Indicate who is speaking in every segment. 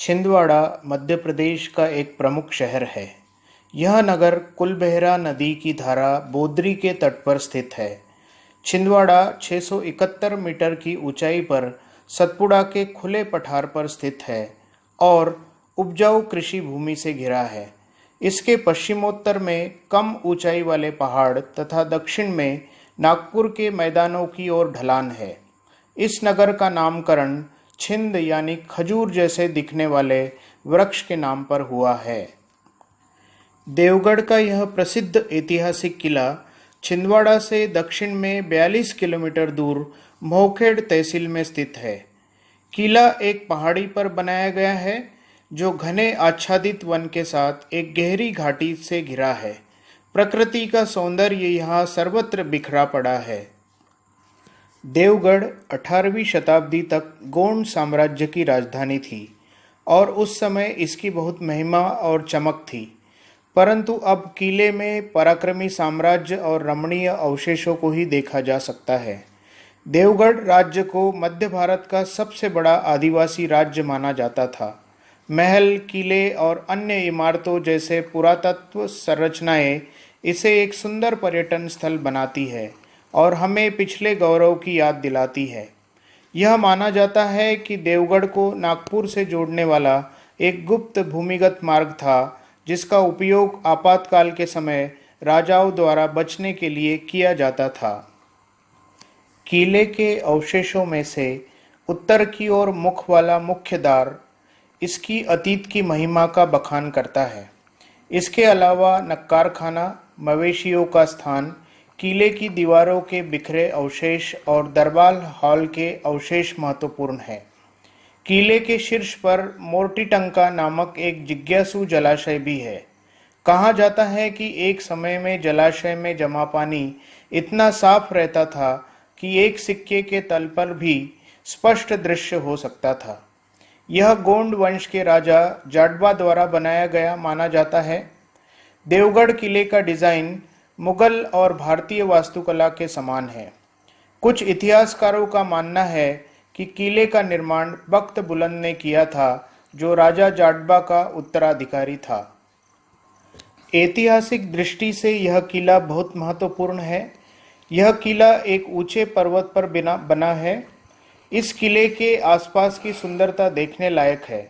Speaker 1: छिंदवाड़ा मध्य प्रदेश का एक प्रमुख शहर है। यह नगर कुलबेहरा नदी की धारा बोदरी के तट पर स्थित है। छिंदवाड़ा 671 मीटर की ऊंचाई पर सतपुड़ा के खुले पठार पर स्थित है और उपजाऊ कृषि भूमि से घिरा है। इसके पश्चिमोत्तर में कम ऊंचाई वाले पहाड़ तथा दक्षिण में नागपुर के मैदानों की ओर ढलान है। इस नगर का नामकरण छिंद यानी खजूर जैसे दिखने वाले वृक्ष के नाम पर हुआ है। देवगढ़ का यह प्रसिद्ध ऐतिहासिक किला छिंदवाड़ा से दक्षिण में 42 किलोमीटर दूर मोहखेड़ तहसील में स्थित है। किला एक पहाड़ी पर बनाया गया है जो घने आच्छादित वन के साथ एक गहरी घाटी से घिरा है। प्रकृति का सौंदर्य यहाँ सर्वत्र बिखरा पड़ा है। देवगढ़ 18वीं शताब्दी तक गोंड साम्राज्य की राजधानी थी और उस समय इसकी बहुत महिमा और चमक थी, परंतु अब किले में पराक्रमी साम्राज्य और रमणीय अवशेषों को ही देखा जा सकता है। देवगढ़ राज्य को मध्य भारत का सबसे बड़ा आदिवासी राज्य माना जाता था। महल, किले और अन्य इमारतों जैसे पुरातत्व संरचनाएं इसे एक सुंदर पर्यटन स्थल बनाती है और हमें पिछले गौरव की याद दिलाती है। यह माना जाता है कि देवगढ़ को नागपुर से जोड़ने वाला एक गुप्त भूमिगत मार्ग था जिसका उपयोग आपातकाल के समय राजाओं द्वारा बचने के लिए किया जाता था। किले के अवशेषों में से उत्तर की ओर मुख वाला मुख्य द्वार इसकी अतीत की महिमा का बखान करता है। इसके अलावा नक्कारखाना, मवेशियों का स्थान, किले की दीवारों के बिखरे अवशेष और दरबार हॉल के अवशेष महत्वपूर्ण हैं। किले के शीर्ष पर मोर्टीटंका नामक एक जिज्ञासु जलाशय भी है। कहा जाता है कि एक समय में जलाशय में जमा पानी इतना साफ रहता था कि एक सिक्के के तल पर भी स्पष्ट दृश्य हो सकता था। यह गोंड वंश के राजा जाडवा द्वारा बनाया गया माना जाता है। देवगढ़ किले का डिजाइन मुगल और भारतीय वास्तुकला के समान है। कुछ इतिहासकारों का मानना है कि किले का निर्माण बख्त बुलंद ने किया था, जो राजा जाडबा का उत्तराधिकारी था। ऐतिहासिक दृष्टि से यह किला बहुत महत्वपूर्ण है। यह किला एक ऊंचे पर्वत पर बना है। इस किले के आसपास की सुंदरता देखने लायक है।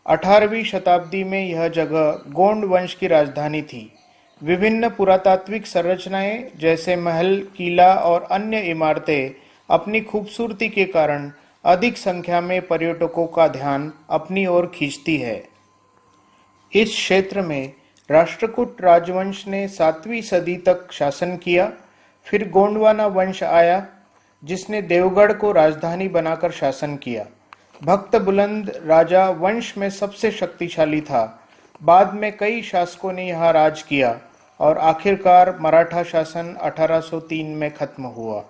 Speaker 1: 18वीं शताब्दी में यह जगह गोंड वंश की राजधानी थी। विभिन्न पुरातात्विक संरचनाएं जैसे महल, किला और अन्य इमारतें अपनी खूबसूरती के कारण अधिक संख्या में पर्यटकों का ध्यान अपनी ओर खींचती है। इस क्षेत्र में राष्ट्रकूट राजवंश ने 7वीं सदी तक शासन किया। फिर गोंडवाना वंश आया जिसने देवगढ़ को राजधानी बनाकर शासन किया। भक्त बुलंद राजा वंश में सबसे शक्तिशाली था। बाद में कई शासकों ने यहाँ राज किया और आखिरकार मराठा शासन 1803 में खत्म हुआ।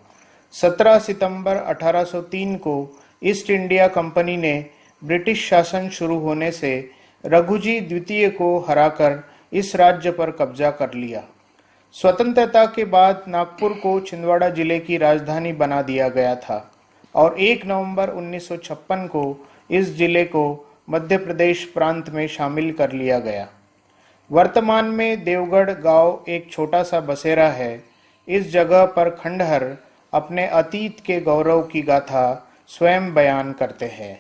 Speaker 1: 17 सितंबर 1803 को ईस्ट इंडिया कंपनी ने ब्रिटिश शासन शुरू होने से रघुजी द्वितीय को हराकर इस राज्य पर कब्जा कर लिया। स्वतंत्रता के बाद नागपुर को छिंदवाड़ा जिले की राजधानी बना दिया गया था और 1 नवंबर 1956 को इस जिले को मध्य प्रदेश प्रांत में शामिल कर लिया गया। वर्तमान में देवगढ़ गांव एक छोटा सा बसेरा है। इस जगह पर खंडहर अपने अतीत के गौरव की गाथा स्वयं बयान करते हैं।